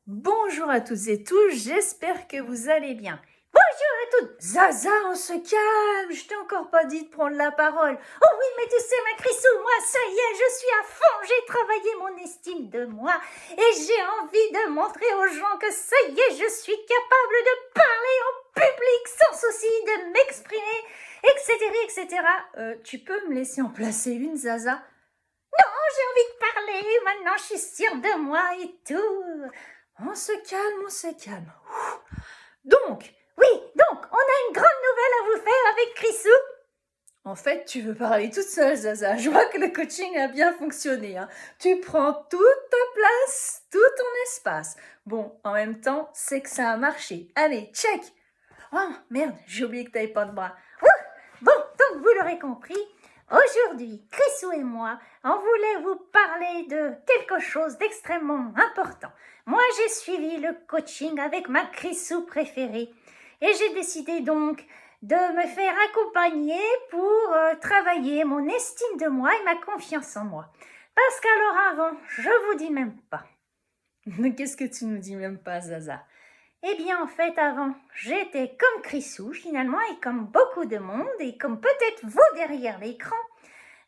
Bonjour à toutes et tous, j'espère que vous allez bien. Bonjour à toutes. Zaza, on se calme, je t'ai encore pas dit de prendre la parole. Oh oui, mais tu sais ma Crissou, moi ça y est, je suis à fond, j'ai travaillé mon estime de moi et j'ai envie de montrer aux gens que ça y est, je suis capable de parler en public sans souci, de m'exprimer, etc., etc. Tu peux me laisser en placer une, Zaza? J'ai envie de parler, maintenant je suis sûre de moi et tout. On se calme, on se calme. Donc, on a une grande nouvelle à vous faire avec Crissou. En fait, tu veux parler toute seule, Zaza. Je vois que le coaching a bien fonctionné. Tu prends toute ta place, tout ton espace. Bon, en même temps, c'est que ça a marché. Allez, check. Oh, merde, j'ai oublié que t'avais pas de bras. Bon, donc vous l'aurez compris, aujourd'hui, Crissou et moi, on voulait vous parler de quelque chose d'extrêmement important. Moi, j'ai suivi le coaching avec ma Crissou préférée et j'ai décidé donc de me faire accompagner pour travailler mon estime de moi et ma confiance en moi. Parce qu'alors avant, je vous dis même pas. Qu'est-ce que tu nous dis même pas, Zaza? Eh bien, en fait, avant, j'étais comme Crissou, finalement, et comme beaucoup de monde, et comme peut-être vous derrière l'écran,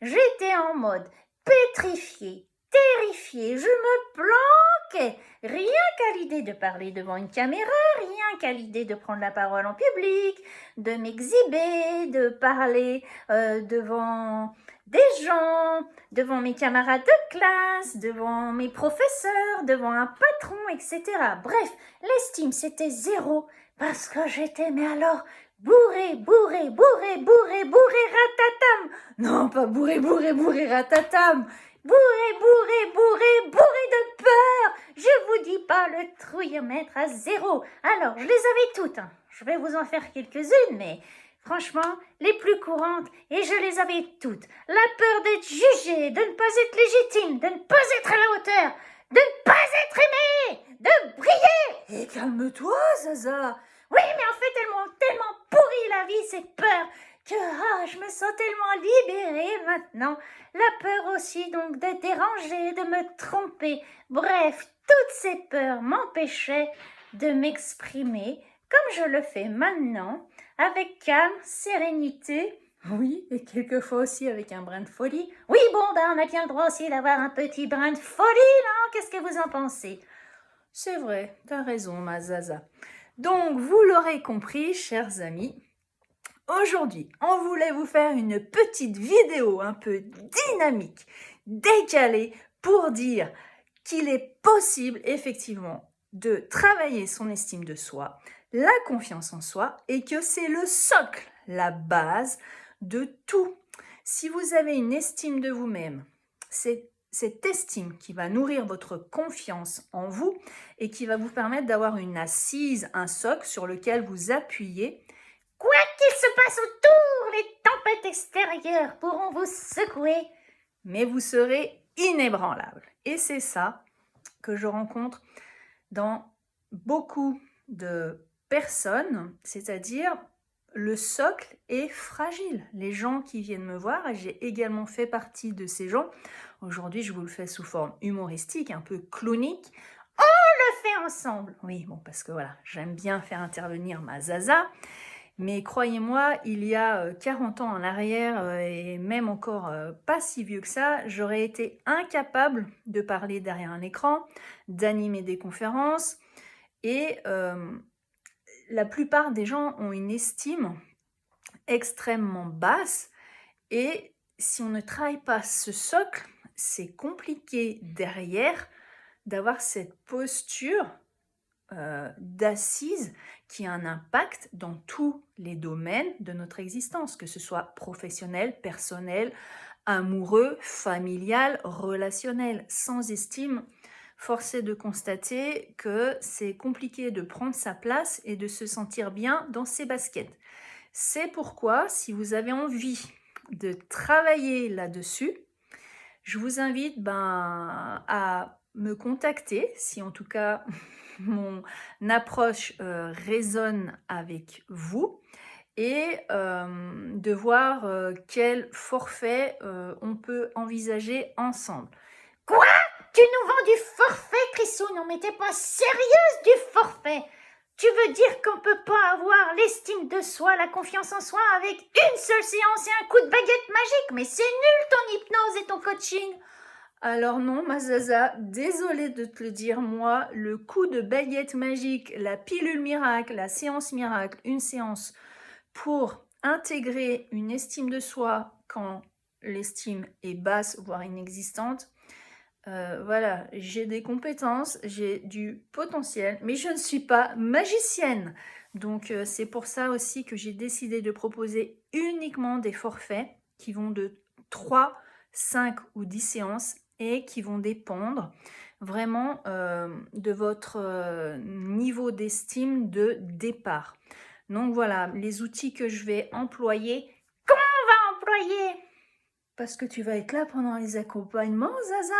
j'étais en mode pétrifié, terrifié, je me planquais. Rien qu'à l'idée de parler devant une caméra, rien qu'à l'idée de prendre la parole en public, de m'exhiber, de parler devant des gens, devant mes camarades de classe, devant mes professeurs, devant un patron, etc. Bref, l'estime c'était zéro parce que j'étais, mais alors, bourré, ratatam. Non, pas bourré, ratatam. Bourré de peur. Je vous dis pas le trouillemètre à zéro. Alors, je les avais toutes. Je vais vous en faire quelques-unes, mais franchement, les plus courantes, et je les avais toutes. La peur d'être jugé, de ne pas être légitime, de ne pas être à la hauteur, de ne pas être aimé, de briller. Et calme-toi, Zaza. Oui, mais en fait, elles m'ont tellement pourri la vie, ces peurs, que je me sens tellement libérée maintenant. La peur aussi, donc, d'être dérangée, de me tromper. Bref, toutes ces peurs m'empêchaient de m'exprimer comme je le fais maintenant, avec calme, sérénité, oui, et quelquefois aussi avec un brin de folie. Oui, bon, on a bien le droit aussi d'avoir un petit brin de folie, non? Qu'est-ce que vous en pensez? C'est vrai, t'as raison, ma Zaza. Donc, vous l'aurez compris, chers amis, aujourd'hui, on voulait vous faire une petite vidéo un peu dynamique, décalée, pour dire qu'il est possible, effectivement, de travailler son estime de soi, la confiance en soi, et que c'est le socle, la base de tout. Si vous avez une estime de vous-même, c'est cette estime qui va nourrir votre confiance en vous et qui va vous permettre d'avoir une assise, un socle sur lequel vous appuyez. Quoi qu'il se passe autour, les tempêtes extérieures pourront vous secouer, mais vous serez inébranlable. Et c'est ça que je rencontre dans beaucoup de personnes, c'est-à-dire le socle est fragile. Les gens qui viennent me voir, et j'ai également fait partie de ces gens, aujourd'hui je vous le fais sous forme humoristique, un peu clownique, on le fait ensemble. Oui, bon, parce que voilà, j'aime bien faire intervenir ma Zaza, mais croyez-moi, il y a 40 ans en arrière, et même encore pas si vieux que ça, j'aurais été incapable de parler derrière un écran, d'animer des conférences, et la plupart des gens ont une estime extrêmement basse, et si on ne travaille pas ce socle, c'est compliqué derrière d'avoir cette posture d'assise qui a un impact dans tous les domaines de notre existence, que ce soit professionnel, personnel, amoureux, familial, relationnel. Sans estime, force est de constater que c'est compliqué de prendre sa place et de se sentir bien dans ses baskets. C'est pourquoi, si vous avez envie de travailler là-dessus, je vous invite à me contacter, si en tout cas mon approche résonne avec vous, et de voir quel forfait on peut envisager ensemble. Quoi? Tu nous vends du forfait, Crissou? Non mais t'es pas sérieuse du forfait? Tu veux dire qu'on peut pas avoir l'estime de soi, la confiance en soi avec une seule séance et un coup de baguette magique? Mais c'est nul ton hypnose et ton coaching. Alors non, ma Zaza, désolée de te le dire, moi, le coup de baguette magique, la pilule miracle, la séance miracle, une séance pour intégrer une estime de soi quand l'estime est basse, voire inexistante, voilà, j'ai des compétences, j'ai du potentiel, mais je ne suis pas magicienne. Donc c'est pour ça aussi que j'ai décidé de proposer uniquement des forfaits qui vont de 3, 5 ou 10 séances et qui vont dépendre vraiment de votre niveau d'estime de départ. Donc voilà, les outils que je vais employer. Comment on va employer? Parce que tu vas être là pendant les accompagnements, Zaza.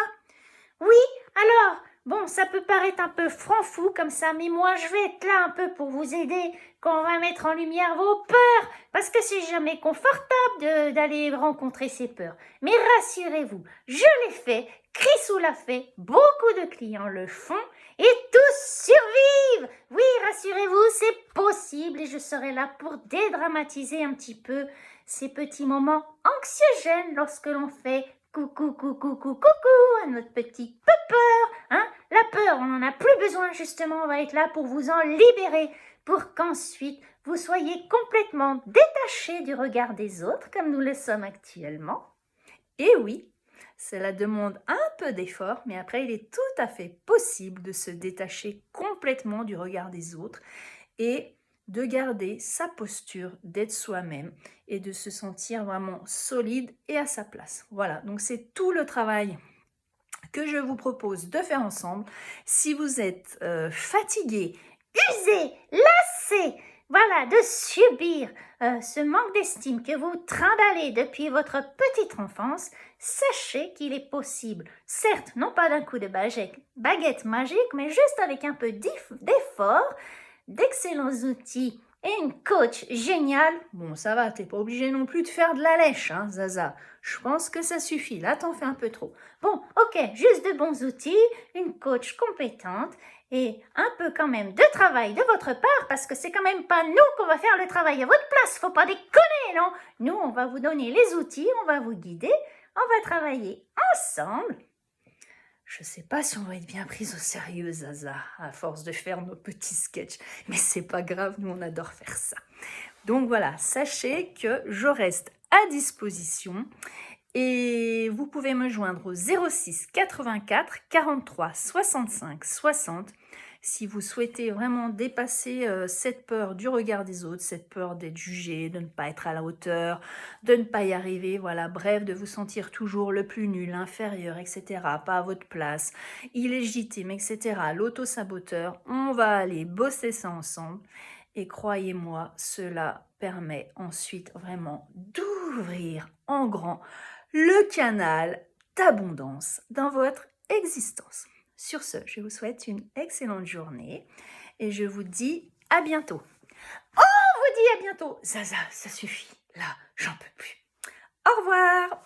Oui, alors, bon, ça peut paraître un peu franc-fou comme ça, mais moi je vais être là un peu pour vous aider quand on va mettre en lumière vos peurs, parce que c'est jamais confortable d'aller rencontrer ces peurs. Mais rassurez-vous, je l'ai fait, Crissou l'a fait, beaucoup de clients le font et tous survivent. Oui, rassurez-vous, c'est possible et je serai là pour dédramatiser un petit peu ces petits moments anxiogènes lorsque l'on fait coucou, coucou, coucou, coucou à notre petit peu peur. Hein? La peur, on n'en a plus besoin justement, on va être là pour vous en libérer, pour qu'ensuite vous soyez complètement détaché du regard des autres, comme nous le sommes actuellement. Et oui, cela demande un peu d'effort, mais après il est tout à fait possible de se détacher complètement du regard des autres et de garder sa posture, d'être soi-même et de se sentir vraiment solide et à sa place. Voilà, donc c'est tout le travail que je vous propose de faire ensemble. Si vous êtes fatigué, usé, lassé, voilà, de subir ce manque d'estime que vous trimballez depuis votre petite enfance, sachez qu'il est possible, certes, non pas d'un coup de baguette magique, mais juste avec un peu d'effort, d'excellents outils et une coach géniale. Bon, ça va, t'es pas obligé non plus de faire de la lèche, hein, Zaza. Je pense que ça suffit. Là, t'en fais un peu trop. Bon, ok, juste de bons outils, une coach compétente et un peu quand même de travail de votre part, parce que c'est quand même pas nous qu'on va faire le travail à votre place. Faut pas déconner, non? Nous, on va vous donner les outils, on va vous guider, on va travailler ensemble. Je sais pas si on va être bien prise au sérieux, Zaza, à force de faire nos petits sketchs. Mais c'est pas grave, nous on adore faire ça. Donc voilà, sachez que je reste à disposition et vous pouvez me joindre au 06 84 43 65 60 si vous souhaitez vraiment dépasser cette peur du regard des autres, cette peur d'être jugé, de ne pas être à la hauteur, de ne pas y arriver, voilà, bref, de vous sentir toujours le plus nul, inférieur, etc., pas à votre place, illégitime, etc., l'auto-saboteur, on va aller bosser ça ensemble. Et croyez-moi, cela permet ensuite vraiment d'ouvrir en grand le canal d'abondance dans votre existence. Sur ce, je vous souhaite une excellente journée et je vous dis à bientôt. On vous dit à bientôt. Zaza, ça suffit. Là, j'en peux plus. Au revoir.